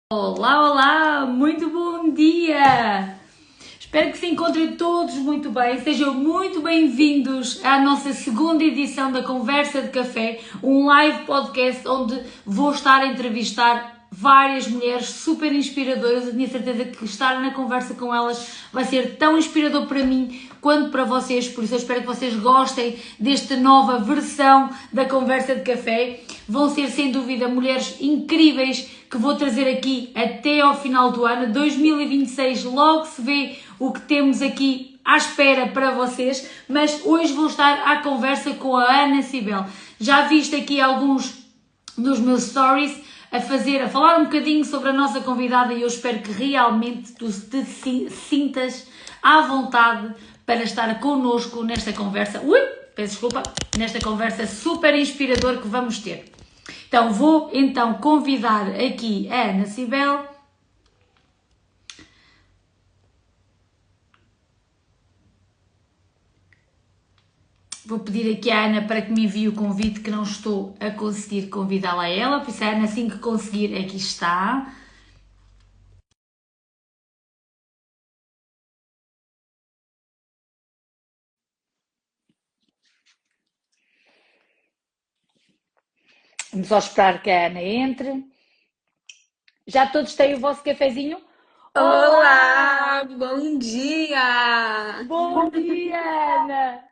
Olá, olá, muito bom dia! Espero que se encontrem todos muito bem, sejam muito bem-vindos à nossa segunda edição da Conversa de Café, um live podcast onde vou estar a entrevistar várias mulheres super inspiradoras. Eu tenho certeza que estar na conversa com elas vai ser tão inspirador para mim quanto para vocês, por isso eu espero que vocês gostem desta nova versão da Conversa de Café. Vão ser sem dúvida mulheres incríveis que vou trazer aqui até ao final do ano 2026, logo se vê o que temos aqui à espera para vocês, mas hoje vou estar à conversa com a Ana Cibel. Já viste aqui alguns dos meus stories a falar um bocadinho sobre a nossa convidada e eu espero que realmente tu te sintas à vontade para estar connosco nesta conversa. Peço desculpa, nesta conversa super inspiradora que vamos ter. Então, vou convidar aqui a Ana Cibel. Vou pedir aqui à Ana para que me envie o convite, que não estou a conseguir convidá-la a ela. Por isso, a Ana, assim que conseguir, aqui está. Vamos só esperar que a Ana entre. Já todos têm o vosso cafezinho? Olá, bom dia! Bom dia, Ana!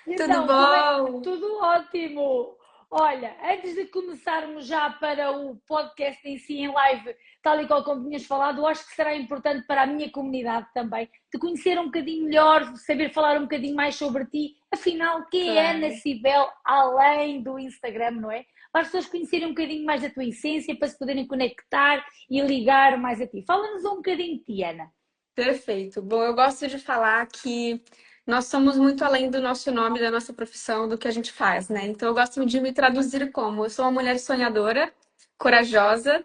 Tudo Então, como é? bom? Tudo ótimo! Olha, antes de começarmos já para o podcast em si, em live, tal e qual como tinhas falado, eu acho que será importante para a minha comunidade também, te conhecer um bocadinho melhor, saber falar um bocadinho mais sobre ti. Afinal, quem é Ana Claro. Cibel, além do Instagram, não é? Para as pessoas conhecerem um bocadinho mais da tua essência, para se poderem conectar e ligar mais a ti. Fala-nos um bocadinho de ti, Ana. Perfeito. Bom, eu gosto de falar que nós somos muito além do nosso nome, da nossa profissão, do que a gente faz, né? Então eu gosto de me traduzir como: eu sou uma mulher sonhadora, corajosa,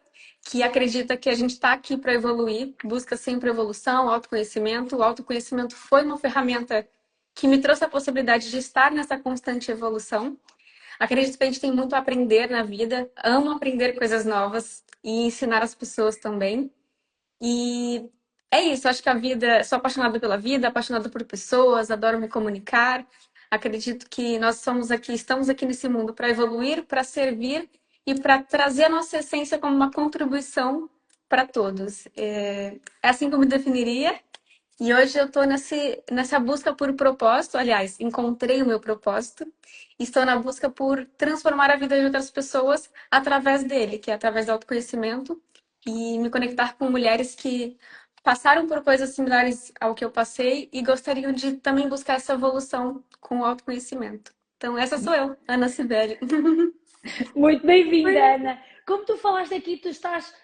que acredita que a gente está aqui para evoluir, busca sempre evolução, autoconhecimento. O autoconhecimento foi uma ferramenta que me trouxe a possibilidade de estar nessa constante evolução. Acredito que a gente tem muito a aprender na vida, amo aprender coisas novas e ensinar as pessoas também. E é isso, acho que a vida, sou apaixonada pela vida, apaixonada por pessoas, adoro me comunicar. Acredito que nós somos aqui, estamos aqui nesse mundo para evoluir, para servir e para trazer a nossa essência como uma contribuição para todos. É assim que eu me definiria. E hoje eu estou nessa busca por propósito, aliás, encontrei o meu propósito. Estou na busca por transformar a vida de outras pessoas através dele, que é através do autoconhecimento, e me conectar com mulheres que passaram por coisas similares ao que eu passei e gostariam de também buscar essa evolução com o autoconhecimento. Então, essa sou eu, Ana Cibele. Muito bem-vinda, Ana. Como tu falaste aqui,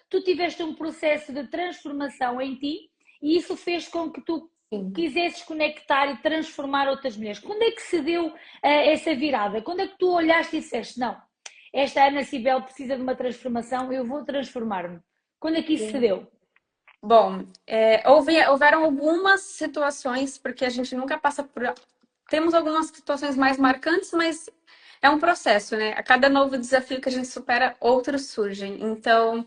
tu tiveste um processo de transformação em ti e isso fez com que tu Sim. quisesses conectar e transformar outras mulheres. Quando é que se deu essa virada? Quando é que tu olhaste e disseste, não, esta Ana Cibel precisa de uma transformação, eu vou transformar-me. Quando é que isso se deu? Bom, houveram algumas situações, porque a gente nunca passa por. Temos algumas situações mais marcantes, mas é um processo, né? A cada novo desafio que a gente supera, outros surgem. Então,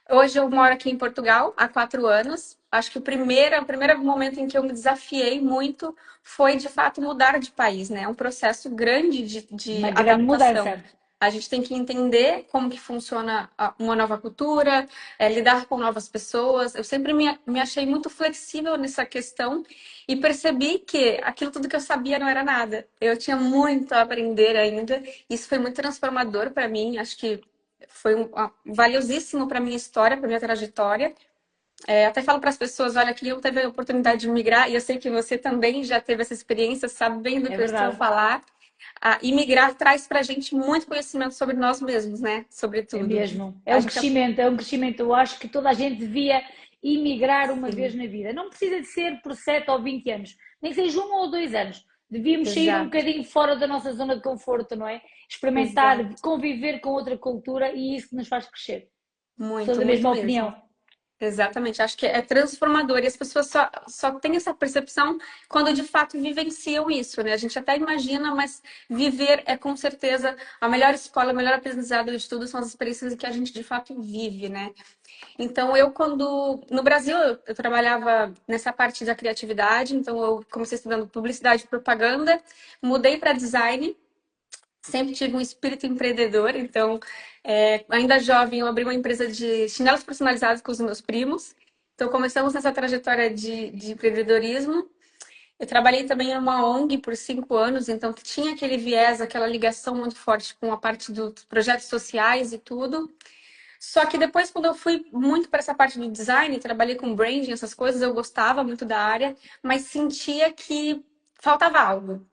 hoje eu moro aqui em Portugal há 4 anos. Acho que o primeiro momento em que eu me desafiei muito foi, de fato, mudar de país, né? É um processo grande de Uma grande adaptação. mudança. A gente tem que entender como que funciona uma nova cultura, lidar com novas pessoas. Eu sempre me achei muito flexível nessa questão e percebi que aquilo tudo que eu sabia não era nada. Eu tinha muito a aprender ainda. Isso foi muito transformador para mim. Acho que foi valiosíssimo para minha história, para minha trajetória. Até falo para as pessoas, olha, que eu teve a oportunidade de migrar, e eu sei que você também já teve essa experiência, sabe bem do É que eu estou a verdade. falar. Imigrar traz para a gente muito conhecimento sobre nós mesmos, né? É Sobretudo. mesmo. É A um gente crescimento, é um crescimento. Eu acho que toda a gente devia emigrar uma vez assim, na vida. Não precisa de ser por 7 ou 20 anos, nem que seja 1 ou 2 anos. Devíamos sair um exato, bocadinho fora da nossa zona de conforto, não é? Experimentar, exato. conviver com outra cultura e isso que nos faz crescer. Sou Muito, da muito mesma mesmo. opinião. Exatamente, acho que é transformador e as pessoas só têm essa percepção quando de fato vivenciam isso, né? A gente até imagina, mas viver é com certeza a melhor escola, o melhor aprendizado de tudo são as experiências que a gente de fato vive, né? Então, quando no Brasil, eu trabalhava nessa parte da criatividade, então eu comecei estudando publicidade e propaganda, mudei para design. Sempre tive um espírito empreendedor, então, ainda jovem, eu abri uma empresa de chinelos personalizados com os meus primos. Então, começamos nessa trajetória de empreendedorismo. Eu trabalhei também em uma ONG por 5 anos, então tinha aquele viés, aquela ligação muito forte com a parte dos projetos sociais e tudo. Só que depois, quando eu fui muito para essa parte do design, trabalhei com branding, essas coisas, eu gostava muito da área, mas sentia que faltava algo,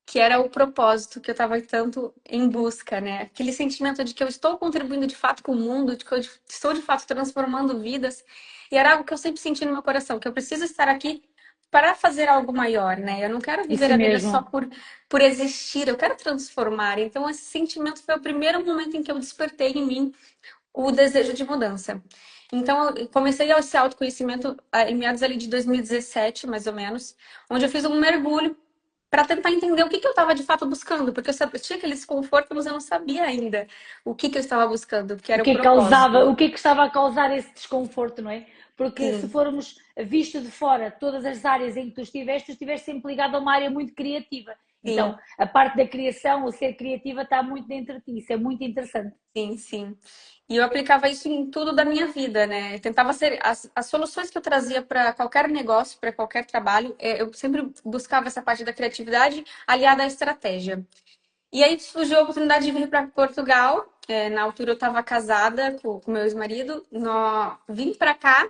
que era o propósito que eu estava tanto em busca, né? Aquele sentimento de que eu estou contribuindo de fato com o mundo, de que eu estou de fato transformando vidas. E era algo que eu sempre senti no meu coração, que eu preciso estar aqui para fazer algo maior, né? Eu não quero viver Isso a vida só mesmo. por existir, eu quero transformar. Então, esse sentimento foi o primeiro momento em que eu despertei em mim o desejo de mudança. Então, eu comecei esse autoconhecimento em meados ali de 2017, mais ou menos, onde eu fiz um mergulho para tentar entender o que eu estava de fato buscando, porque eu tinha aquele desconforto, mas eu não sabia ainda o que eu estava buscando, que O era o que é que causava, propósito. o que é que estava a causar esse desconforto, não é? Porque se Sim, formos visto de fora todas as áreas em que tu estiveste sempre ligado a uma área muito criativa. Então, sim. a parte da criação, o ser criativa, está muito dentro de ti. Isso é muito interessante. Sim, sim. E eu aplicava isso em tudo da minha vida, né? Eu tentava ser as soluções que eu trazia para qualquer negócio, para qualquer trabalho, eu sempre buscava essa parte da criatividade aliada à estratégia. E aí surgiu a oportunidade de vir para Portugal. Na altura eu estava casada com meu ex-marido. Vim para cá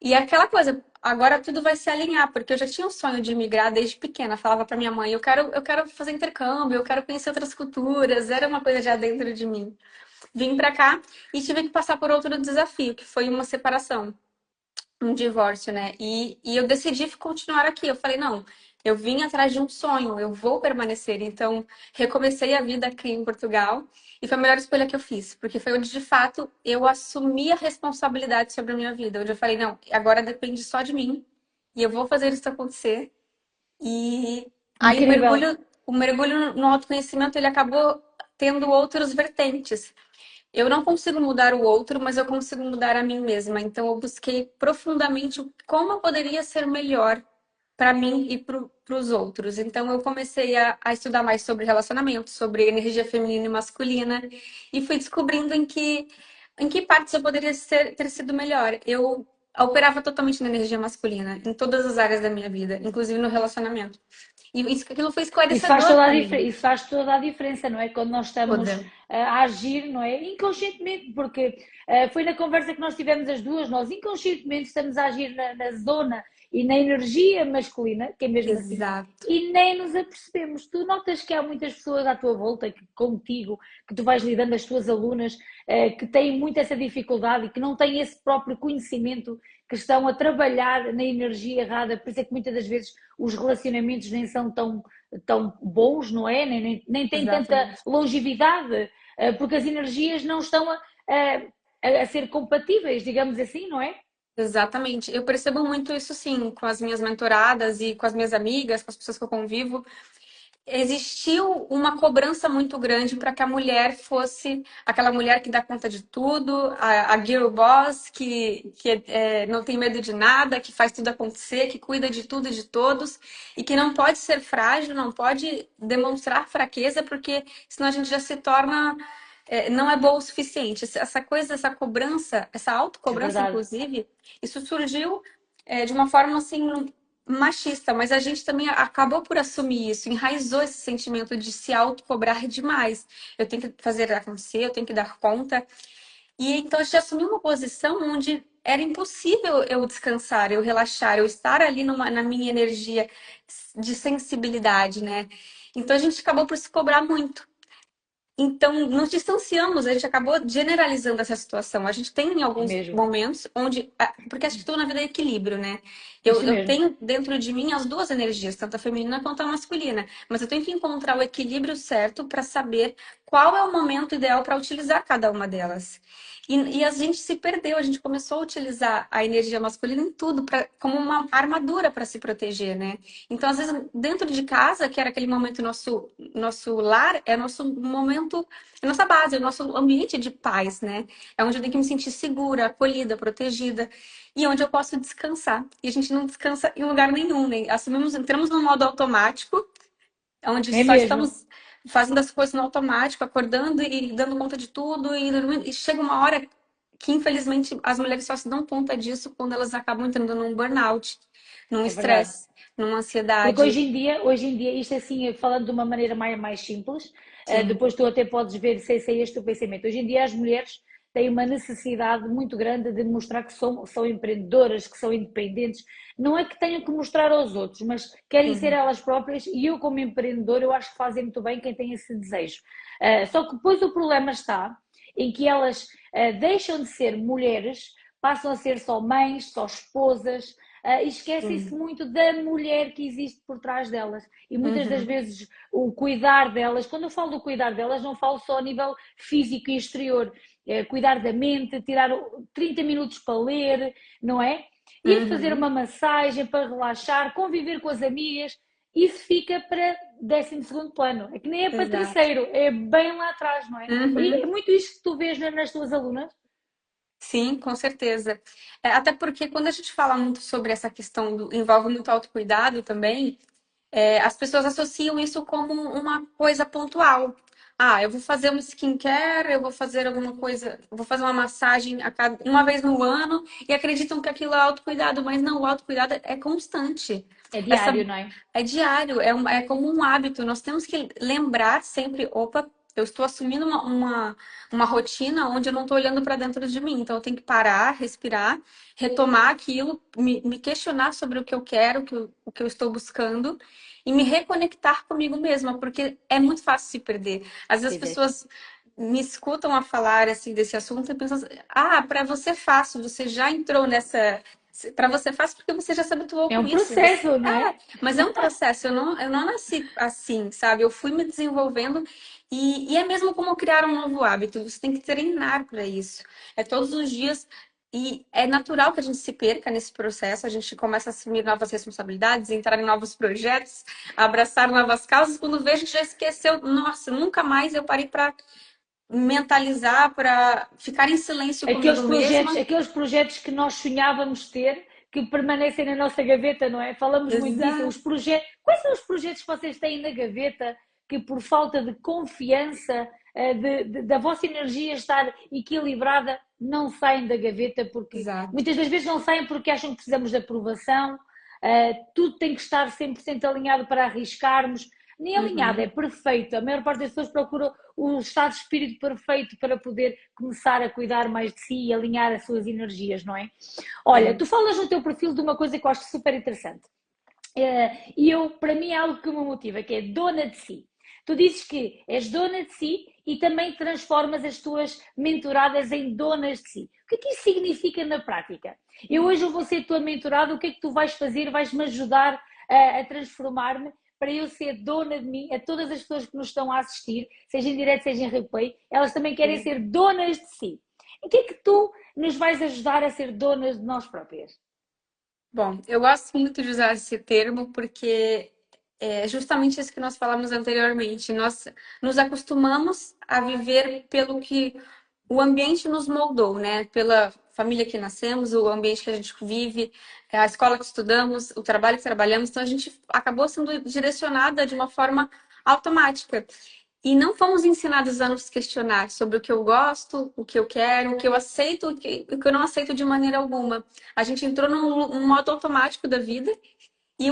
e aquela coisa, agora tudo vai se alinhar, porque eu já tinha o sonho de migrar desde pequena. Falava para minha mãe, eu quero fazer intercâmbio, eu quero conhecer outras culturas. Era uma coisa já dentro de mim. Vim pra cá e tive que passar por outro desafio, que foi uma separação, um divórcio, né? E eu decidi continuar aqui. Eu falei, não, eu vim atrás de um sonho, eu vou permanecer. Então, recomecei a vida aqui em Portugal e foi a melhor escolha que eu fiz, porque foi onde, de fato, eu assumi a responsabilidade sobre a minha vida. Onde eu falei, não, agora depende só de mim e eu vou fazer isso acontecer. E aí Incrível. o mergulho no autoconhecimento, ele acabou tendo outros vertentes. Eu não consigo mudar o outro, mas eu consigo mudar a mim mesma. Então, eu busquei profundamente como eu poderia ser melhor para mim e para os outros. Então, eu comecei a estudar mais sobre relacionamento, sobre energia feminina e masculina, e fui descobrindo em que partes eu poderia ter sido melhor. Eu operava totalmente na energia masculina, em todas as áreas da minha vida, inclusive no relacionamento. E aquilo foi esclarecedor para mim. Isso faz toda a diferença, não é? Quando nós estamos Poder. a agir, não é? Inconscientemente, porque foi na conversa que nós tivemos as duas, nós inconscientemente estamos a agir na zona e na energia masculina, que é mesmo assim, Exato. e nem nos apercebemos. Tu notas que há muitas pessoas à tua volta, contigo, que tu vais lidando, as tuas alunas, que têm muito essa dificuldade e que não têm esse próprio conhecimento, que estão a trabalhar na energia errada, por isso é que muitas das vezes os relacionamentos nem são tão bons, não é? Nem têm tanta Exatamente. longevidade, porque as energias não estão a ser compatíveis, digamos assim, não é? Exatamente. Eu percebo muito isso, sim, com as minhas mentoradas e com as minhas amigas, com as pessoas que eu convivo. Existiu uma cobrança muito grande para que a mulher fosse aquela mulher que dá conta de tudo, a girl boss, que não tem medo de nada, que faz tudo acontecer, que cuida de tudo e de todos, e que não pode ser frágil, não pode demonstrar fraqueza, porque senão a gente já se torna. Não é boa o suficiente. Essa coisa, essa cobrança, essa É autocobrança, verdade. inclusive, isso surgiu de uma forma assim machista, mas a gente também acabou por assumir isso, enraizou esse sentimento de se autocobrar demais. Eu tenho que fazer acontecer, eu tenho que dar conta. E então a gente assumiu uma posição onde era impossível eu descansar, eu relaxar, eu estar ali na minha energia de sensibilidade, né? Então a gente acabou por se cobrar muito. Então, nos distanciamos, a gente acabou generalizando essa situação. A gente tem em É alguns mesmo. momentos onde. Porque acho que tudo na vida é equilíbrio, né? Eu, Isso eu mesmo. tenho dentro de mim as duas energias, tanto a feminina quanto a masculina. Mas eu tenho que encontrar o equilíbrio certo para saber qual é o momento ideal para utilizar cada uma delas. E a gente se perdeu, a gente começou a utilizar a energia masculina em tudo, como uma armadura para se proteger, né? Então, às vezes, dentro de casa, que era aquele momento nosso lar, é nosso momento, é nossa base, é nosso ambiente de paz, né? É onde eu tenho que me sentir segura, acolhida, protegida e onde eu posso descansar. E a gente não descansa em lugar nenhum, né? Entramos no modo automático, onde É só mesmo. estamos fazendo as coisas no automático, acordando e dando conta de tudo, e dormindo. E chega uma hora que, infelizmente, as mulheres só se dão conta disso quando elas acabam entrando num burnout, num É verdade. estresse, numa Porque ansiedade. hoje em dia, isto assim, falando de uma maneira mais simples, Sim. depois tu até podes ver se é este o pensamento. Hoje em dia as mulheres têm uma necessidade muito grande de mostrar que são empreendedoras, que são independentes. Não é que tenham que mostrar aos outros, mas querem ser Uhum. elas próprias e eu como empreendedora eu acho que fazem muito bem quem tem esse desejo. Só que depois o problema está em que elas deixam de ser mulheres, passam a ser só mães, só esposas, e esquecem-se Sim. muito da mulher que existe por trás delas. E muitas das Uhum. vezes o cuidar delas, quando eu falo do cuidar delas, não falo só a nível físico e exterior, cuidar da mente, tirar 30 minutos para ler, não é? Ir fazer uma Uhum. massagem para relaxar, conviver com as amigas, isso fica para 12º plano. É que nem é para Exato. terceiro, é bem lá atrás, não é? E é Uhum. muito isso que tu vês nas tuas alunas. Sim, com certeza. Até porque quando a gente fala muito sobre essa questão envolve muito autocuidado também, as pessoas associam isso como uma coisa pontual. Ah, eu vou fazer um skincare, eu vou fazer alguma coisa, vou fazer uma massagem uma vez no ano e acreditam que aquilo é autocuidado, mas não, o autocuidado é constante. É Essa diário, não é? é diário, é como um hábito. Nós temos que lembrar sempre, opa, eu estou assumindo uma rotina onde eu não estou olhando para dentro de mim. Então eu tenho que parar, respirar, retomar aquilo, me questionar sobre o que eu quero, o que eu estou buscando e me reconectar comigo mesma, porque é muito fácil se perder. Às vezes as Pois é. pessoas me escutam a falar assim desse assunto e pensam assim, ah, para você é fácil, você já entrou nessa. Para você é fácil porque você já se habituou É com um isso. processo, não é? Mas é um processo, eu não nasci assim, sabe? Eu fui me desenvolvendo e é mesmo como criar um novo hábito. Você tem que treinar para isso. É todos os dias. E é natural que a gente se perca nesse processo, a gente começa a assumir novas responsabilidades, entrar em novos projetos, abraçar novas causas. Quando vê, a gente já esqueceu. Nossa, nunca mais eu parei para mentalizar, para ficar em silêncio comigo mesma. Aqueles projetos que nós sonhávamos ter, que permanecem na nossa gaveta, não é? Falamos muito disso. Exato. Quais são os projetos que vocês têm na gaveta que, por falta de confiança, da vossa energia estar equilibrada, não saem da gaveta? Porque Exato. muitas das vezes não saem porque acham que precisamos de aprovação, tudo tem que estar 100% alinhado para arriscarmos. Nem alinhado, é Uhum. perfeito. A maior parte das pessoas procura o estado de espírito perfeito para poder começar a cuidar mais de si e alinhar as suas energias, não é? Olha, Sim. tu falas no teu perfil de uma coisa que eu acho super interessante. E para mim é algo que me motiva, que é dona de si. Tu dizes que és dona de si e também transformas as tuas mentoradas em donas de si. O que é que isso significa na prática? Eu hoje vou ser tua mentorada, o que é que tu vais fazer? Vais-me ajudar a transformar-me para eu ser dona de mim, a todas as pessoas que nos estão a assistir, seja em direto, seja em replay, elas também querem Sim. ser donas de si. Em que é que tu nos vais ajudar a ser donas de nós próprias? Bom, eu gosto muito de usar esse termo porque é justamente isso que nós falamos anteriormente. Nós nos acostumamos a viver pelo que o ambiente nos moldou, né? Pela família que nascemos, o ambiente que a gente vive, a escola que estudamos, o trabalho que trabalhamos. Então a gente acabou sendo direcionada de uma forma automática. E não fomos ensinados a nos questionar sobre o que eu gosto, o que eu quero, o que eu aceito, o que eu não aceito de maneira alguma. A gente entrou num modo automático da vida e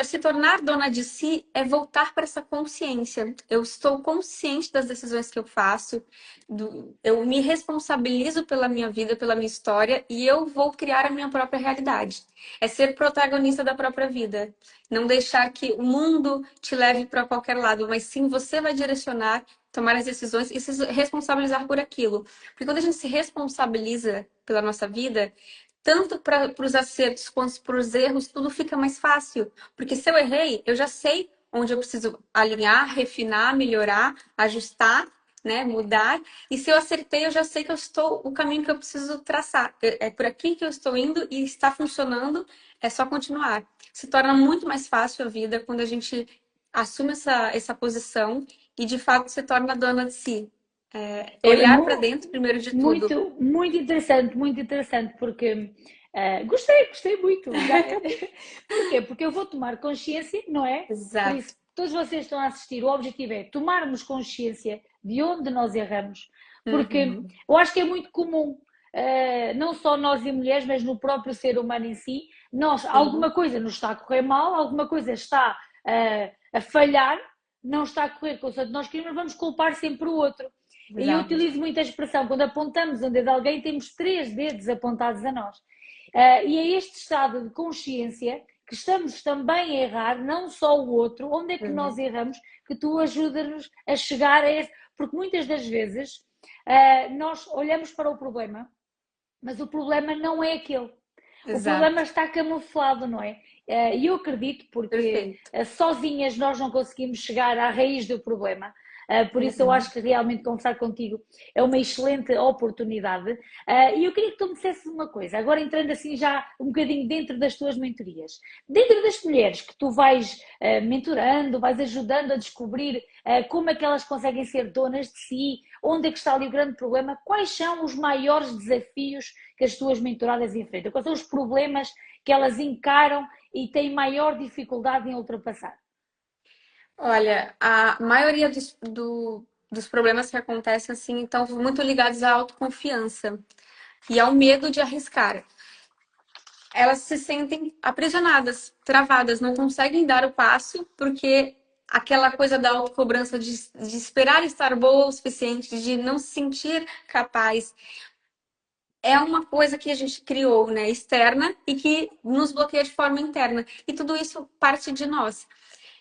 se tornar dona de si é voltar para essa consciência. Eu estou consciente das decisões que eu faço, eu me responsabilizo pela minha vida, pela minha história e eu vou criar a minha própria realidade. É ser protagonista da própria vida. Não deixar que o mundo te leve para qualquer lado, mas sim você vai direcionar, tomar as decisões e se responsabilizar por aquilo. Porque quando a gente se responsabiliza pela nossa vida, tanto para os acertos quanto para os erros, tudo fica mais fácil. Porque se eu errei, eu já sei onde eu preciso alinhar, refinar, melhorar, ajustar, né, mudar. E se eu acertei, eu já sei que eu estou o caminho que eu preciso traçar. É por aqui que eu estou indo e está funcionando, é só continuar. Se torna muito mais fácil a vida quando a gente assume essa posição e de fato se torna dona de si. É Olhar para dentro primeiro de tudo. muito interessante, porque gostei muito. Porquê? Porque eu vou tomar consciência, não é? Por Exato. isso, todos vocês estão a assistir, o objetivo é tomarmos consciência de onde nós erramos, porque Uhum, eu acho que é muito comum, não só nós e mulheres, mas no próprio ser humano em si, nós, alguma sim, coisa nos está a correr mal, alguma coisa está a falhar, não está a correr com o que nós queremos, vamos culpar sempre o outro. E eu exato. utilizo muito a expressão, quando apontamos um dedo a alguém, temos três dedos apontados a nós. E é este estado de consciência que estamos também a errar, não só o outro, onde é que nós Uhum, erramos, que tu ajudas-nos a chegar a esse. Porque muitas das vezes nós olhamos para o problema, mas o problema não é aquele. O problema exato. está camuflado, não é? E eu acredito, porque Perfeito. sozinhas nós não conseguimos chegar à raiz do problema. Por isso eu Uhum. acho que realmente conversar contigo é uma excelente oportunidade. E eu queria que tu me dissesses uma coisa, agora entrando assim já um bocadinho dentro das tuas mentorias. Dentro das mulheres que tu vais mentorando, vais ajudando a descobrir como é que elas conseguem ser donas de si, onde é que está ali o grande problema, quais são os maiores desafios que as tuas mentoradas enfrentam? Quais são os problemas que elas encaram e têm maior dificuldade em ultrapassar? Olha, a maioria dos problemas que acontecem assim estão muito ligados à autoconfiança e ao medo de arriscar. Elas se sentem aprisionadas, travadas, não conseguem dar o passo porque aquela coisa da autocobrança de esperar estar boa o suficiente, de não se sentir capaz, é uma coisa que a gente criou, né, externa e que nos bloqueia de forma interna. E tudo isso parte de nós.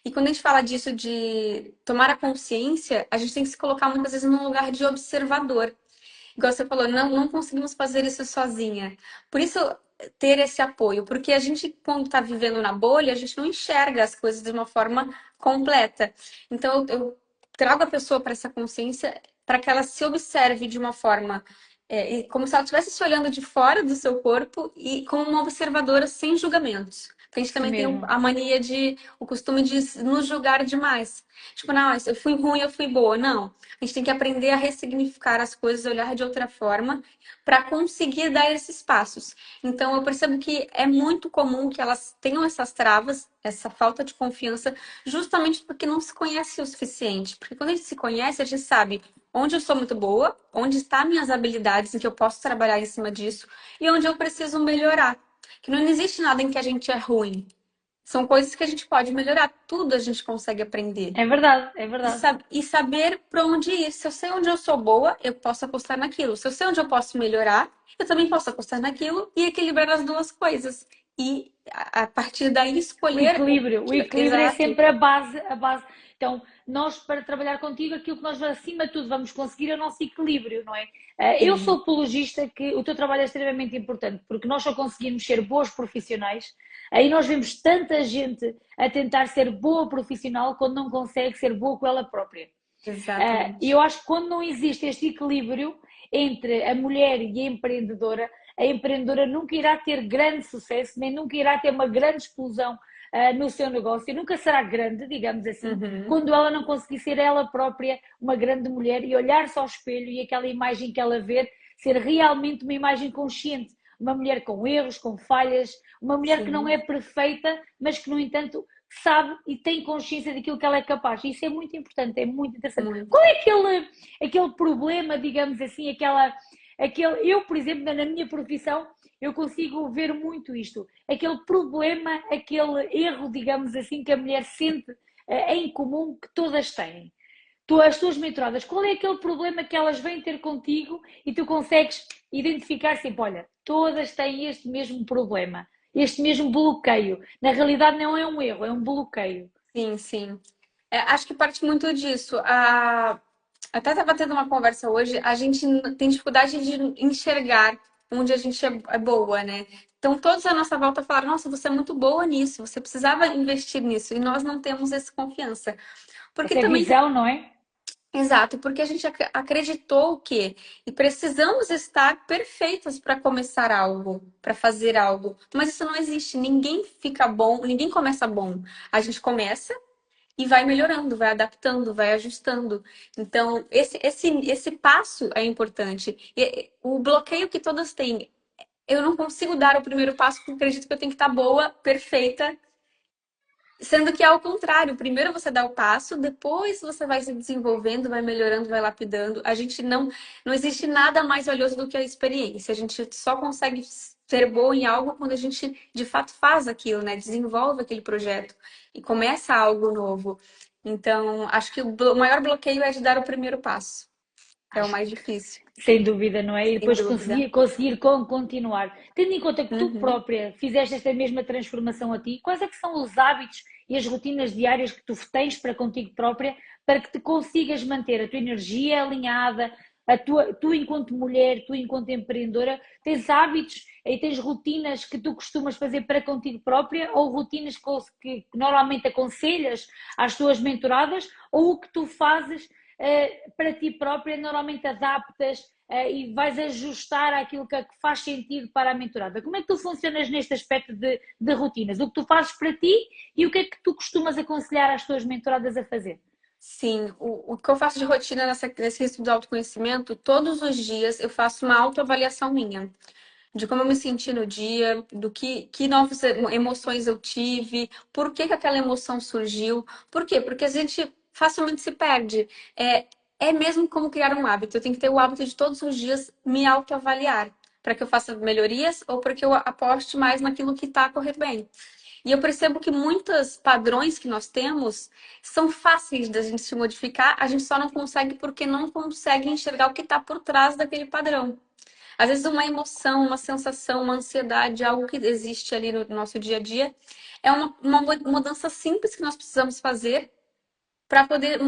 E quando a gente fala disso de tomar a consciência, a gente tem que se colocar muitas vezes num lugar de observador. Igual você falou, não conseguimos fazer isso sozinha. Por isso, ter esse apoio, porque a gente, quando está vivendo na bolha, a gente não enxerga as coisas de uma forma completa. Então, eu trago a pessoa para essa consciência para que ela se observe de uma forma, como se ela estivesse se olhando de fora do seu corpo e como uma observadora sem julgamentos. Porque a gente Isso também tem mesmo. a mania o costume de nos julgar demais. Tipo, não, eu fui ruim, eu fui boa. Não. A gente tem que aprender a ressignificar as coisas, olhar de outra forma, para conseguir dar esses passos. Então, eu percebo que é muito comum que elas tenham essas travas, essa falta de confiança, justamente porque não se conhece o suficiente. Porque quando a gente se conhece, a gente sabe onde eu sou muito boa, onde estão minhas habilidades, em que eu posso trabalhar em cima disso, e onde eu preciso melhorar. Que não existe nada em que a gente é ruim. São coisas que a gente pode melhorar. Tudo a gente consegue aprender. É verdade, é E, verdade. e saber para onde ir. Se eu sei onde eu sou boa, eu posso apostar naquilo. Se eu sei onde eu posso melhorar, eu também posso apostar naquilo e equilibrar as duas coisas. E a partir daí escolher o O que. equilíbrio é Exato. sempre a base. Então, nós, para trabalhar contigo, aquilo que nós, acima de tudo, vamos conseguir é o nosso equilíbrio, não é? Eu sou Sim, apologista que o teu trabalho é extremamente importante, porque nós só conseguimos ser boas profissionais. Aí nós vemos tanta gente a tentar ser boa profissional quando não consegue ser boa com ela própria. E exatamente. eu acho que quando não existe este equilíbrio entre a mulher e a empreendedora nunca irá ter grande sucesso, nem nunca irá ter uma grande explosão no seu negócio, nunca será grande, digamos assim, Uhum. quando ela não conseguir ser ela própria uma grande mulher e olhar-se ao espelho e aquela imagem que ela vê ser realmente uma imagem consciente. Uma mulher com erros, com falhas, uma mulher que não Sim, é perfeita, mas que, no entanto, sabe e tem consciência daquilo que ela é capaz. Isso é muito importante, é muito interessante. muito. Qual é aquele problema, digamos assim, eu, por exemplo, na minha profissão, eu consigo ver muito isto. Aquele problema, aquele erro, digamos assim, que a mulher sente em comum que todas têm. As tuas mentoradas, qual é aquele problema que elas vêm ter contigo e tu consegues identificar sempre, olha, todas têm este mesmo problema, este mesmo bloqueio. Na realidade não é um erro, é um bloqueio. Sim, sim. Acho que parte muito disso. Até estava tendo uma conversa hoje, a gente tem dificuldade de enxergar. onde a gente é boa, né? Então, todos à nossa volta falaram: Nossa, você é muito boa nisso, você precisava investir nisso. E nós não temos essa confiança. Porque Essa também, visão, não é? exato, porque a gente acreditou que e precisamos estar perfeitas para começar algo, para fazer algo. Mas isso não existe. Ninguém fica bom, ninguém começa bom. A gente começa e vai melhorando, vai adaptando, vai ajustando. Então, esse passo é importante. E o bloqueio que todas têm, eu não consigo dar o primeiro passo porque acredito que eu tenho que estar boa, perfeita, sendo que é ao contrário. Primeiro você dá o passo, depois você vai se desenvolvendo, vai melhorando, vai lapidando. A gente não existe nada mais valioso do que a experiência. A gente só consegue ser boa em algo quando a gente de fato faz aquilo, né? Desenvolve aquele projeto e começa algo novo. Então, acho que o maior bloqueio é de dar o primeiro passo. É o Acho mais difícil, sem dúvida, não é? E sem depois dúvida. conseguir continuar. Tendo em conta que tu Uhum. própria fizeste esta mesma transformação a ti, quais é que são os hábitos e as rotinas diárias que tu tens para contigo própria para que te consigas manter a tua energia alinhada, tu enquanto mulher, tu enquanto empreendedora, tens hábitos e tens rotinas que tu costumas fazer para contigo própria ou rotinas que normalmente aconselhas às tuas mentoradas ou o que tu fazes para ti própria, normalmente adaptas e vais ajustar aquilo que faz sentido para a mentorada. Como é que tu funcionas neste aspecto de rotinas? O que tu fazes para ti e o que é que tu costumas aconselhar às tuas mentoradas a fazer? Sim, o que eu faço de rotina nesse estudo de autoconhecimento, todos os dias eu faço uma autoavaliação minha, de como eu me senti no dia, que novas emoções eu tive, por que aquela emoção surgiu. Por quê? Porque a gente facilmente se perde. É mesmo como criar um hábito. Eu tenho que ter o hábito de todos os dias me autoavaliar, para que eu faça melhorias ou para que eu aposte mais naquilo que está a correr bem. E eu percebo que muitos padrões que nós temos são fáceis da gente se modificar, a gente só não consegue porque não consegue enxergar o que está por trás daquele padrão. Às vezes uma emoção, uma sensação, uma ansiedade, algo que existe ali no nosso dia a dia, é uma mudança simples que nós precisamos fazer para poder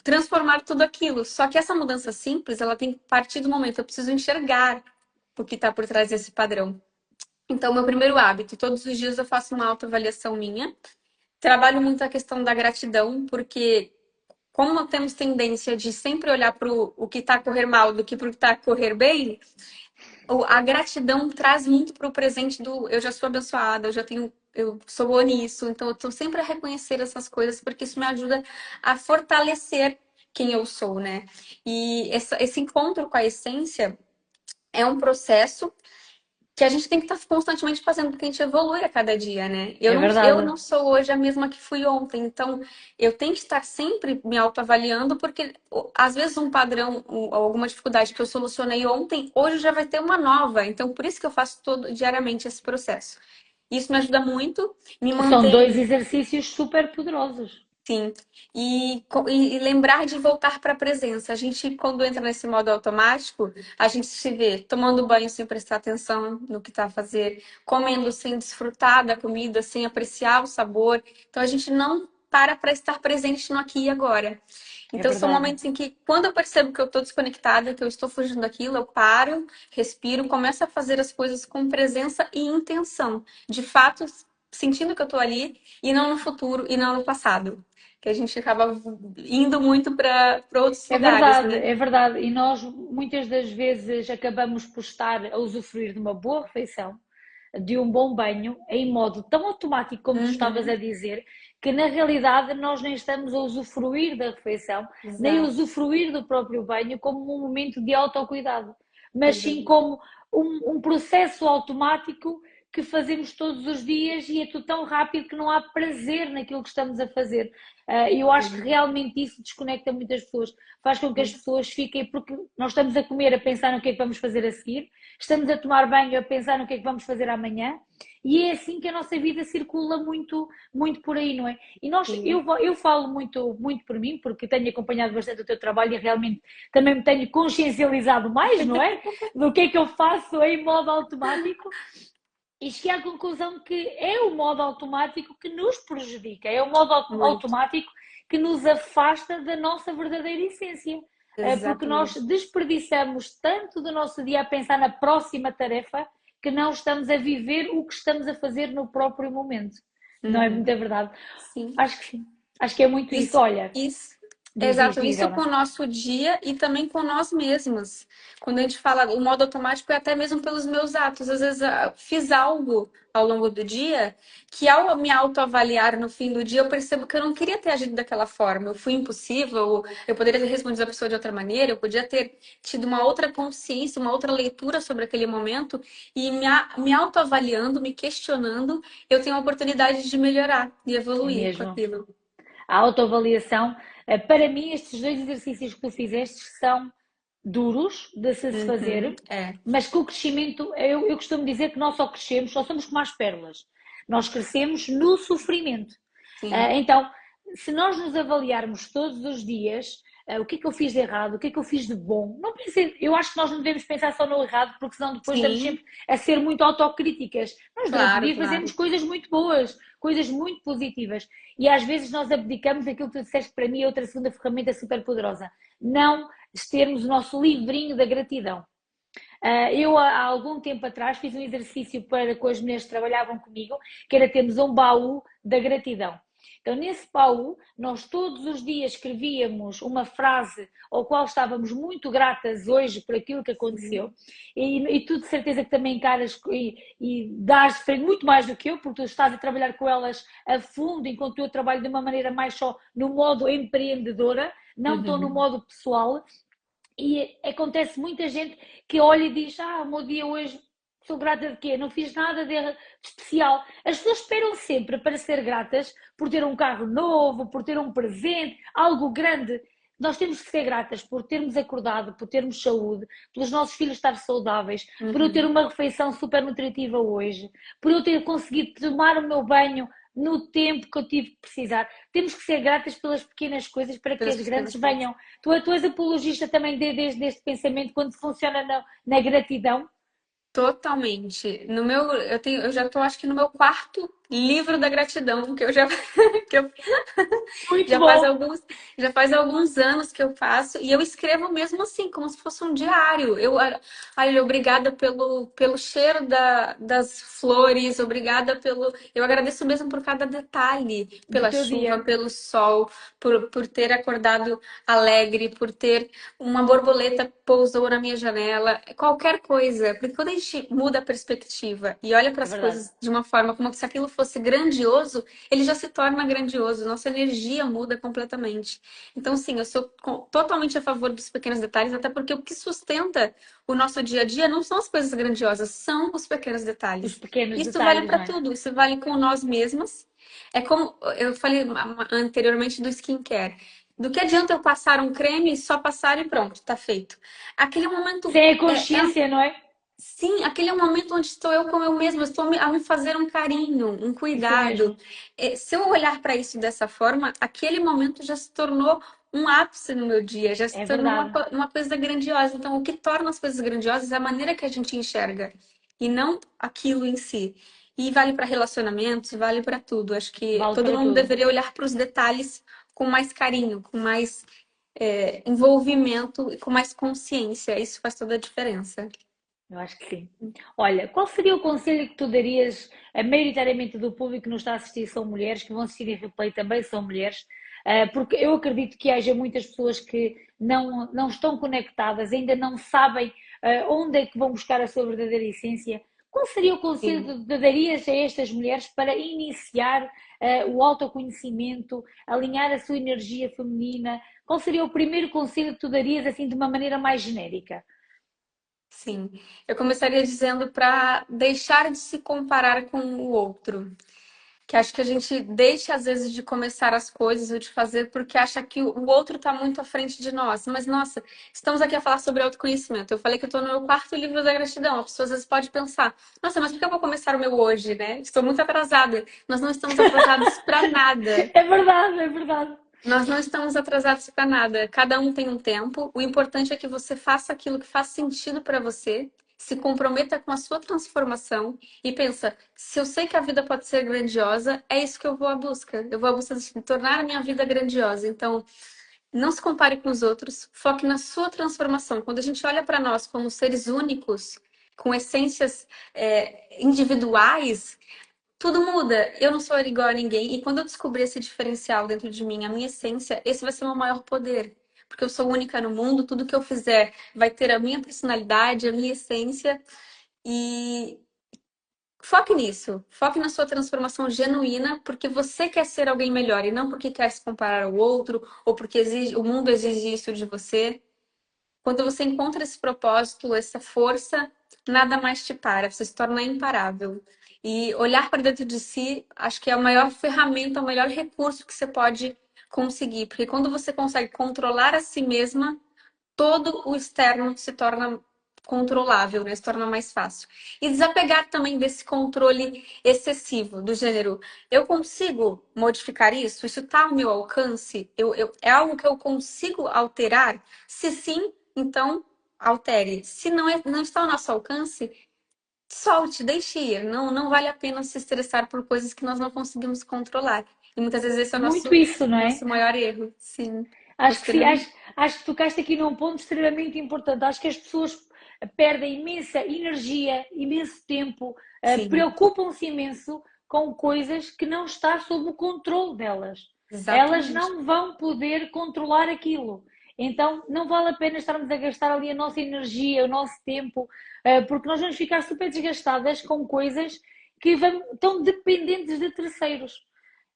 transformar tudo aquilo. Só que essa mudança simples, ela tem que partir do momento, eu preciso enxergar o que está por trás desse padrão. Então, meu primeiro hábito, todos os dias eu faço uma autoavaliação minha. Trabalho muito a questão da gratidão, porque como temos tendência de sempre olhar para o que está a correr mal do que para o que está a correr bem, a gratidão traz muito para o presente do eu já sou abençoada, eu sou boa nisso, então eu estou sempre a reconhecer essas coisas, porque isso me ajuda a fortalecer quem eu sou, né? E esse encontro com a essência é um processo que a gente tem que estar constantemente fazendo, porque a gente evolui a cada dia, né? É Eu verdade. não sou hoje a mesma que fui ontem, então eu tenho que estar sempre me autoavaliando, porque às vezes um padrão, alguma dificuldade que eu solucionei ontem, hoje já vai ter uma nova. Então, por isso que eu faço diariamente esse processo. Isso me ajuda muito, me São dois mantém. exercícios super poderosos. Sim, e lembrar de voltar para a presença. A gente, quando entra nesse modo automático, a gente se vê tomando banho sem prestar atenção no que está a fazer, comendo sem desfrutar da comida, sem apreciar o sabor. Então, a gente não para estar presente no aqui e agora. É Então, são verdade. momentos em que, quando eu percebo que eu estou desconectada, que eu estou fugindo daquilo, eu paro, respiro, começo a fazer as coisas com presença e intenção. De fato, sentindo que eu estou ali, e não no futuro, e não no passado que a gente acaba indo muito para outros lugares, né? É verdade. E nós muitas das vezes acabamos por estar a usufruir de uma boa refeição, de um bom banho, em modo tão automático como tu estavas a Uhum, dizer, que na realidade nós nem estamos a usufruir da refeição, nem a exato, usufruir do próprio banho como um momento de autocuidado, mas sim exato. como um processo automático que fazemos todos os dias e é tudo tão rápido que não há prazer naquilo que estamos a fazer. E eu acho que realmente isso desconecta muitas pessoas, faz com que as pessoas fiquem, porque nós estamos a comer a pensar no que é que vamos fazer a seguir, estamos a tomar banho a pensar no que é que vamos fazer amanhã, e é assim que a nossa vida circula muito, muito por aí, não é? E Sim. eu falo muito, muito por mim, porque tenho acompanhado bastante o teu trabalho e realmente também me tenho consciencializado mais, não é? Do que eu faço em modo automático. E cheguei à conclusão que é o modo automático que nos prejudica, é o modo Muito. automático que nos afasta da nossa verdadeira essência. porque nós Exatamente. desperdiçamos tanto do nosso dia a pensar na próxima tarefa que não estamos a viver o que estamos a fazer no próprio momento. Não é Uhum. muita verdade? Sim. Acho que sim. Acho que é muito isso. Isso, Olha, isso, diz, exato, diz, isso com Ana. o nosso dia e também com nós mesmos. Quando a gente fala o modo automático, é até mesmo pelos meus atos. Às vezes fiz algo ao longo do dia que, ao me autoavaliar no fim do dia, eu percebo que eu não queria ter agido daquela forma. Eu fui impulsiva, eu poderia ter respondido a pessoa de outra maneira, eu podia ter tido uma outra consciência, uma outra leitura sobre aquele momento e me autoavaliando, me questionando, eu tenho a oportunidade de melhorar e É evoluir com mesmo. aquilo. A autoavaliação, para mim, estes dois exercícios que tu fizeste são duros de se Uhum, fazer, é, mas que o crescimento, eu costumo dizer que nós só crescemos, só somos como as pérolas. Nós crescemos no sofrimento. sim, Então, se nós nos avaliarmos todos os dias, o que é que eu fiz de errado, o que é que eu fiz de bom, não pense, eu acho que nós não devemos pensar só no errado, porque senão depois estamos sim, sempre a ser muito autocríticas. Nós durante o claro, dia fazemos claro. coisas muito boas, coisas muito positivas, e às vezes nós abdicamos daquilo que tu disseste que para mim é outra segunda ferramenta super poderosa. Não termos o nosso livrinho da gratidão. Eu, há algum tempo atrás, fiz um exercício para com as mulheres que trabalhavam comigo, que era termos um baú da gratidão. Então, nesse baú, nós todos os dias escrevíamos uma frase ao qual estávamos muito gratas hoje por aquilo que aconteceu, Sim. e tu de certeza que também encaras e dás muito mais do que eu, porque tu estás a trabalhar com elas a fundo, enquanto eu trabalho de uma maneira mais só no modo empreendedora, não estou no Uhum. modo pessoal, e acontece muita gente que olha e diz: o meu dia hoje sou grata de quê? Não fiz nada de especial. As pessoas esperam sempre para ser gratas por ter um carro novo, por ter um presente, algo grande. Nós temos que ser gratas por termos acordado, por termos saúde, pelos nossos filhos estar saudáveis, por eu ter Uhum. uma refeição super nutritiva hoje, por eu ter conseguido tomar o meu banho no tempo que eu tive que precisar. Temos que ser gratas pelas pequenas coisas para que Pelas as grandes pequenas coisas. venham. Tu és apologista também desde este pensamento, quando funciona na gratidão. Totalmente. Eu já estou, acho que no meu quarto livro da gratidão, que eu já, que eu Muito Já faz bom. alguns, já faz alguns anos que eu faço e eu escrevo mesmo assim, como se fosse um diário. Olha, obrigada pelo cheiro das flores, obrigada pelo. Eu agradeço mesmo por cada detalhe, Do pela teu dia. chuva, pelo sol, por ter acordado alegre, por ter uma borboleta pousou na minha janela, qualquer coisa. Porque quando a gente muda a perspectiva e olha para É as verdade. coisas de uma forma como se aquilo fosse grandioso, ele já se torna grandioso, nossa energia muda completamente. Então, sim, eu sou totalmente a favor dos pequenos detalhes, até porque o que sustenta o nosso dia a dia não são as coisas grandiosas, são os pequenos Os detalhes. pequenos Isso vale detalhes, para não é? tudo, isso vale com nós mesmas. É como eu falei anteriormente do skincare. Do que adianta eu passar um creme, só passar e pronto, tá feito. Aquele momento Sem a é consciência, não é? Sim, aquele é um momento onde estou eu com eu mesma, estou a me fazer um carinho, um Isso cuidado. mesmo. Se eu olhar para isso dessa forma, aquele momento já se tornou um ápice no meu dia, já se É tornou verdade. uma coisa grandiosa. Então, o que torna as coisas grandiosas é a maneira que a gente enxerga e não aquilo em si. E vale para relacionamentos, vale para tudo. Acho que Vale todo para mundo tudo. deveria olhar para os detalhes com mais carinho, com mais envolvimento e com mais consciência. Isso faz toda a diferença. Eu acho que sim. Olha, qual seria o conselho que tu darias a maioritariamente do público que nos está a assistir são mulheres, que vão assistir em replay também são mulheres, porque eu acredito que haja muitas pessoas que não estão conectadas, ainda não sabem onde é que vão buscar a sua verdadeira essência. Qual seria o conselho Sim. que darias a estas mulheres para iniciar o autoconhecimento, alinhar a sua energia feminina? Qual seria o primeiro conselho que tu darias assim de uma maneira mais genérica? Sim, eu começaria dizendo para deixar de se comparar com o outro. Que acho que a gente deixa, às vezes, de começar as coisas ou de fazer porque acha que o outro está muito à frente de nós. Mas, nossa, estamos aqui a falar sobre autoconhecimento. Eu falei que eu estou no meu quarto livro da gratidão. A pessoa às vezes pode pensar, nossa, mas por que eu vou começar o meu hoje, né? Estou muito atrasada. Nós não estamos atrasados para nada. É verdade, é verdade. Nós não estamos atrasados para nada. Cada um tem um tempo. O importante é que você faça aquilo que faz sentido para você, se comprometa com a sua transformação e pensa: se eu sei que a vida pode ser grandiosa, é isso que eu vou à busca. Eu vou à busca de tornar a minha vida grandiosa. Então, Não se compare com os outros, foque na sua transformação. Quando a gente olha para nós como seres únicos, com essências individuais, tudo muda. Eu não sou igual a ninguém. E quando eu descobrir esse diferencial dentro de mim, a minha essência, esse vai ser o meu maior poder. Porque eu sou única no mundo, tudo que eu fizer vai ter a minha personalidade, a minha essência. E foque nisso. Foque na sua transformação genuína, porque você quer ser alguém melhor e não porque quer se comparar ao outro ou porque o mundo exige isso de você. Quando você encontra esse propósito, essa força, nada mais te para, você se torna imparável. E olhar para dentro de si, acho que é a maior ferramenta, o melhor recurso que você pode conseguir, porque quando você consegue controlar a si mesma, todo o externo se torna controlável, né? Se torna mais fácil. E desapegar também desse controle excessivo, do gênero, eu consigo modificar isso? Isso está ao meu alcance? É algo que eu consigo alterar? Se sim, então altere. Se não está ao nosso alcance, solte, deixe ir. Não vale a pena se estressar por coisas que nós não conseguimos controlar. E muitas vezes esse é o Muito isso, não é? nosso maior erro. Sim. Acho que sim, Posteriormente. acho que tocaste aqui num ponto extremamente importante. Acho que as pessoas perdem imensa energia, imenso tempo, Sim, preocupam-se imenso com coisas que não está sob o controle delas. Elas exatamente. não vão poder controlar aquilo. Então, não vale a pena estarmos a gastar ali a nossa energia, o nosso tempo, porque nós vamos ficar super desgastadas com coisas que estão dependentes de terceiros.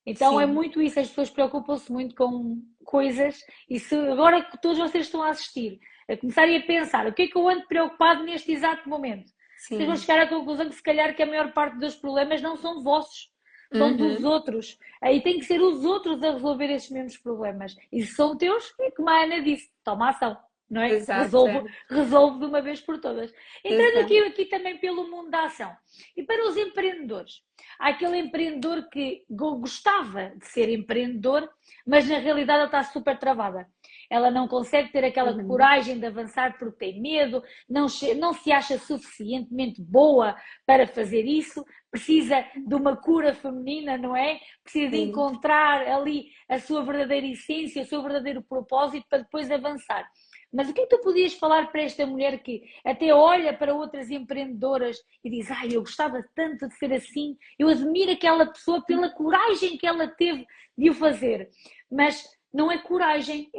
Então é Sim, muito isso, as pessoas preocupam-se muito com coisas e se agora que todos vocês estão a assistir, a começarem a pensar o que é que eu ando preocupado neste exato momento, vocês vão sim. chegar à conclusão que se calhar que a maior parte dos problemas não são vossos, são dos Uhum. outros. Aí tem que ser os outros a resolver esses mesmos problemas. E se são teus, é como a Ana disse, toma ação, não é? Exato, Resolve, resolve de uma vez por todas. Entrando exato. aqui também pelo mundo da ação. E para os empreendedores, há aquele empreendedor que gostava de ser empreendedor, mas na realidade ela está super travada. Ela não consegue ter aquela Uhum. coragem de avançar porque tem medo, não se acha suficientemente boa para fazer isso, precisa de uma cura feminina, não é? Precisa de Sim, encontrar ali a sua verdadeira essência, o seu verdadeiro propósito para depois avançar. Mas o que é que tu podias falar para esta mulher que até olha para outras empreendedoras e diz: Ai, eu gostava tanto de ser assim, eu admiro aquela pessoa pela coragem que ela teve de o fazer. Mas não é coragem,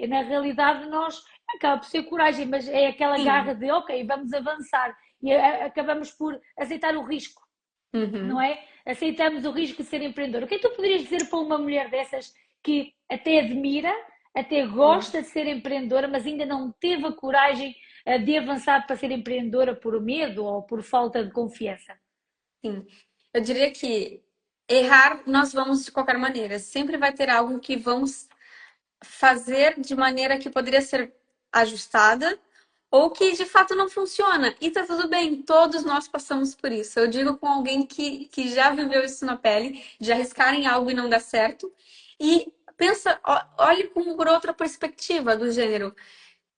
na realidade nós acaba por ser coragem, mas é aquela garra sim. de ok, vamos avançar e acabamos por aceitar o risco, não Uhum. é? Aceitamos o risco de ser empreendedor. O que é que tu poderias dizer para uma mulher dessas que até admira, até Sim, gosta de ser empreendedora, mas ainda não teve a coragem de avançar para ser empreendedora por medo ou por falta de confiança? sim. Eu diria que errar nós vamos de qualquer maneira. Sempre vai ter algo que vamos fazer de maneira que poderia ser ajustada ou que de fato não funciona. E tá tudo bem, todos nós passamos por isso. Eu digo com alguém que já viveu isso na pele, de arriscar em algo e não dar certo. E pensa, olhe por outra perspectiva do gênero.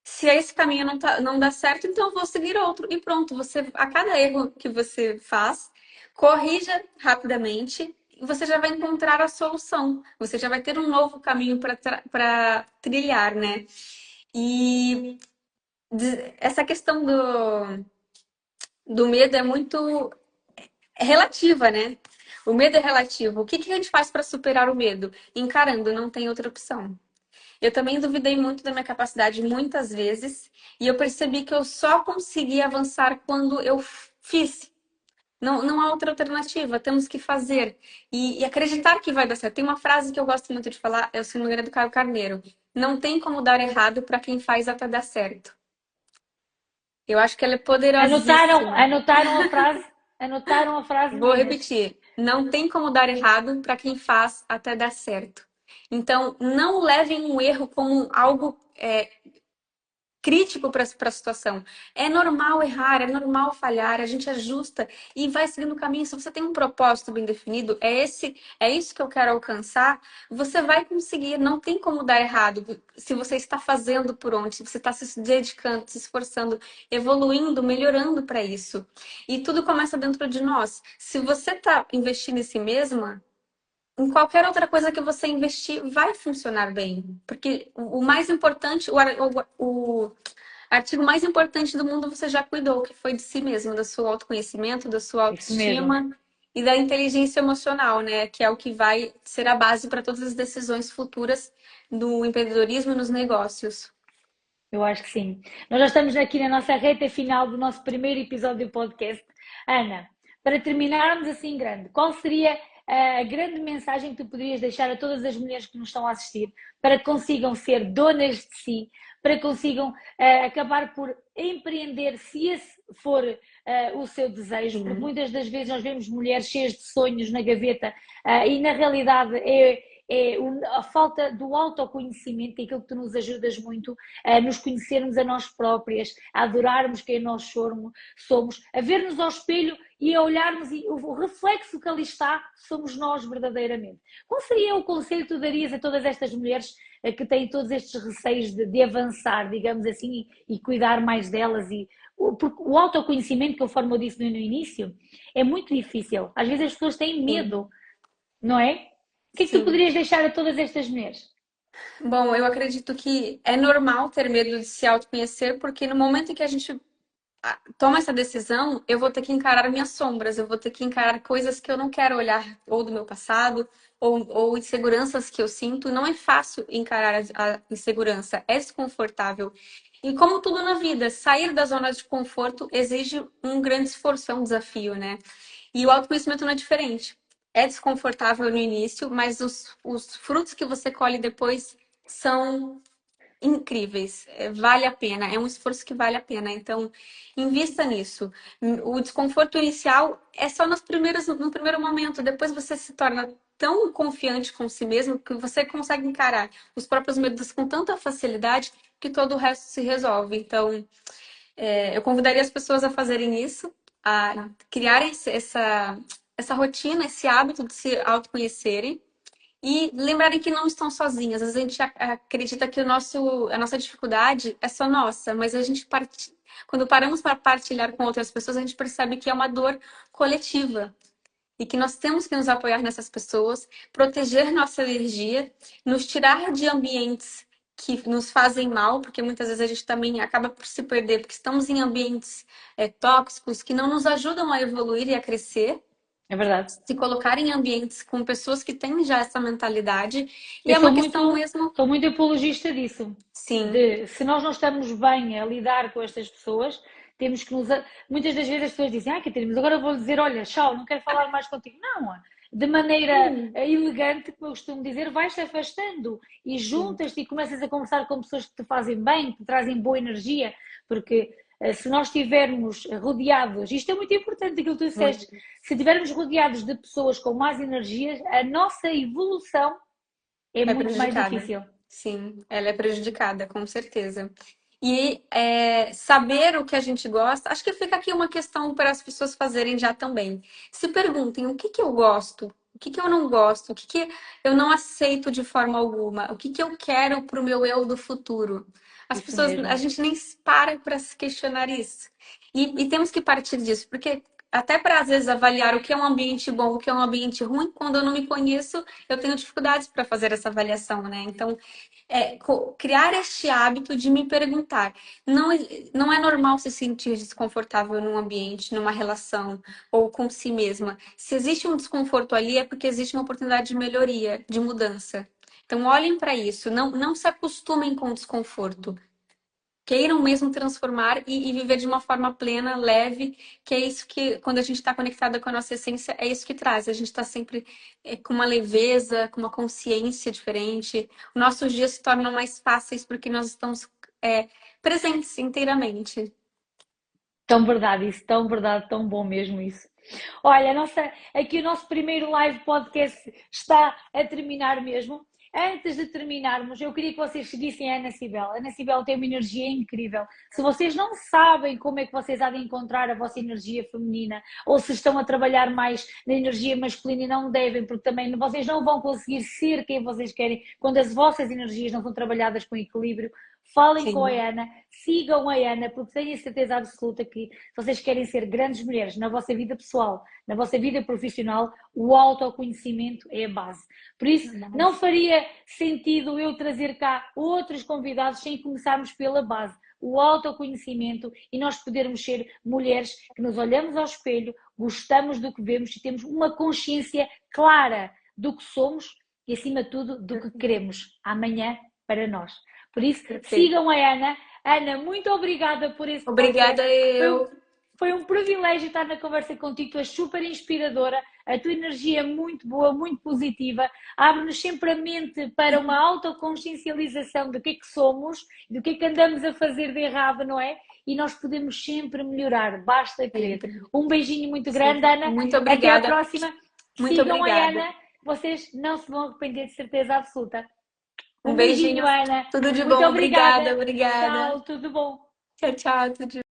Se esse caminho não dá certo, então eu vou seguir outro. E pronto, você, a cada erro que você faz, corrija rapidamente e você já vai encontrar a solução. Você já vai ter um novo caminho para trilhar, né? E essa questão do medo é muito relativa, né? O medo é relativo. O que que a gente faz para superar o medo? Encarando, não tem outra opção. Eu também duvidei muito da minha capacidade muitas vezes e eu percebi que eu só consegui avançar quando eu fiz. Não há outra alternativa, temos que fazer e acreditar que vai dar certo. Tem uma frase que eu gosto muito de falar, é o se não me engano, é do Caio Carneiro. Não tem como dar errado para quem faz até dar certo. Eu acho que ela é Anotaram, poderosíssima. anotaram a frase, Vou meninas. repetir. Não tem como dar errado para quem faz até dar certo. Então, não levem um erro como algo crítico para a situação. É normal errar, é normal falhar, a gente ajusta e vai seguindo o caminho. Se você tem um propósito bem definido, é isso que eu quero alcançar, você vai conseguir, não tem como dar errado. Se você está fazendo por onde, se você está se dedicando, se esforçando, evoluindo, melhorando para isso. E tudo começa dentro de nós. Se você está investindo em si mesma, em qualquer outra coisa que você investir, vai funcionar bem. Porque o mais importante, o artigo mais importante do mundo você já cuidou, que foi de si mesmo, do seu autoconhecimento, da sua Isso mesmo. autoestima e da inteligência emocional, né? Que é o que vai ser a base para todas as decisões futuras do empreendedorismo e nos negócios. Eu acho que sim. Nós já estamos aqui na nossa reta final do nosso primeiro episódio do podcast. Ana, para terminarmos assim em grande, qual seria a grande mensagem que tu poderias deixar a todas as mulheres que nos estão a assistir para que consigam ser donas de si, para que consigam acabar por empreender, se esse for o seu desejo, porque Uhum. muitas das vezes nós vemos mulheres cheias de sonhos na gaveta e na realidade a falta do autoconhecimento, que é aquilo que tu nos ajudas muito a nos conhecermos a nós próprias, a adorarmos quem nós somos, a ver-nos ao espelho e a olharmos e o reflexo que ali está somos nós verdadeiramente. Qual seria o conselho que tu darias a todas estas mulheres que têm todos estes receios de avançar, digamos assim, e cuidar mais delas porque o autoconhecimento, conforme eu disse no início, é muito difícil. Às vezes as pessoas têm Sim, medo, não é? O que é que tu sim. poderias deixar a todas estas mulheres? Bom, eu acredito que é normal ter medo de se autoconhecer, porque no momento em que a gente toma essa decisão, eu vou ter que encarar minhas sombras, eu vou ter que encarar coisas que eu não quero olhar, ou do meu passado, ou inseguranças que eu sinto. Não é fácil encarar a insegurança, é desconfortável. E como tudo na vida, sair da zona de conforto exige um grande esforço, é um desafio, né? E o autoconhecimento não é diferente. É desconfortável no início, mas os frutos que você colhe depois são incríveis. Vale a pena, é um esforço que vale a pena. Então, invista nisso. O desconforto inicial é só no primeiro momento, depois você se torna tão confiante com si mesmo que você consegue encarar os próprios medos com tanta facilidade que todo o resto se resolve. Então, eu convidaria as pessoas a fazerem isso, a criarem essa rotina, esse hábito de se autoconhecerem e lembrarem que não estão sozinhas. Às vezes a gente acredita que a nossa dificuldade é só nossa, mas quando paramos para partilhar com outras pessoas, a gente percebe que é uma dor coletiva e que nós temos que nos apoiar nessas pessoas, proteger nossa energia, nos tirar de ambientes que nos fazem mal, porque muitas vezes a gente também acaba por se perder, porque estamos em ambientes tóxicos que não nos ajudam a evoluir e a crescer, É verdade. se colocar em ambientes com pessoas que têm já essa mentalidade. E Eu é uma questão mesmo, sou muito apologista disso. sim, De se nós não estamos bem a lidar com estas pessoas, temos que nos. Muitas das vezes as pessoas dizem, Catarina, mas agora vou dizer, olha, tchau, não quero falar mais contigo. Não, de maneira sim, elegante, como eu costumo dizer, vais-te afastando e sim, juntas-te e começas a conversar com pessoas que te fazem bem, que te trazem boa energia, porque se nós estivermos rodeados, isto é muito importante aquilo que tu disseste, muito. se estivermos rodeados de pessoas com más energias, a nossa evolução é É muito mais prejudicada. difícil. Sim, ela é prejudicada, com certeza. E saber o que a gente gosta, acho que fica aqui uma questão para as pessoas fazerem já também. Se perguntem o que que eu gosto, o que que eu não gosto, o que que eu não aceito de forma alguma, o que que eu quero para o meu eu do futuro. As Isso pessoas, a mesmo. gente nem para se questionar isso. E temos que partir disso, porque até para às vezes avaliar o que é um ambiente bom, o que é um ambiente ruim, quando eu não me conheço, eu tenho dificuldades para fazer essa avaliação, né? Então, criar este hábito de me perguntar. Não, não é normal se sentir desconfortável num ambiente, numa relação ou com si mesma. Se existe um desconforto ali, é porque existe uma oportunidade de melhoria, de mudança. Então, olhem para isso. Não se acostumem com o desconforto. Queiram mesmo transformar e viver de uma forma plena, leve, que é isso que, quando a gente está conectada com a nossa essência, é isso que traz. A gente está sempre com uma leveza, com uma consciência diferente. Nossos dias se tornam mais fáceis porque nós estamos presentes inteiramente. Tão verdade isso, tão verdade, tão bom mesmo isso. Olha, aqui o nosso primeiro live podcast está a terminar mesmo. Antes de terminarmos, eu queria que vocês seguissem a Ana Cibel. A Ana Cibel tem uma energia incrível. Se vocês não sabem como é que vocês há de encontrar a vossa energia feminina, ou se estão a trabalhar mais na energia masculina e não devem, porque também vocês não vão conseguir ser quem vocês querem quando as vossas energias não são trabalhadas com equilíbrio, falem com a Sim. Ana, sigam a Ana, porque tenho a certeza absoluta que se vocês querem ser grandes mulheres na vossa vida pessoal, na vossa vida profissional, o autoconhecimento é a base. Por isso, não faria sentido eu trazer cá outros convidados sem começarmos pela base, o autoconhecimento, e nós podermos ser mulheres que nos olhamos ao espelho, gostamos do que vemos e temos uma consciência clara do que somos e, acima de tudo, do que queremos amanhã para nós. Por isso, sigam a Ana. Ana, muito obrigada por esse podcast. Obrigada eu. Foi um privilégio estar na conversa contigo, tu és super inspiradora, a tua energia é muito boa, muito positiva, abre-nos sempre a mente para uma autoconsciencialização do que é que somos, do que é que andamos a fazer de errado, não é? E nós podemos sempre melhorar, basta querer. Um beijinho muito grande, Ana. Muito obrigada. Até à próxima. Muito Sigam obrigada. a Ana, vocês não se vão arrepender, de certeza absoluta. Um beijinho, Ana. Tudo de Muito bom. obrigada. Obrigada. Tchau, tudo bom. Tchau, tchau. Tudo de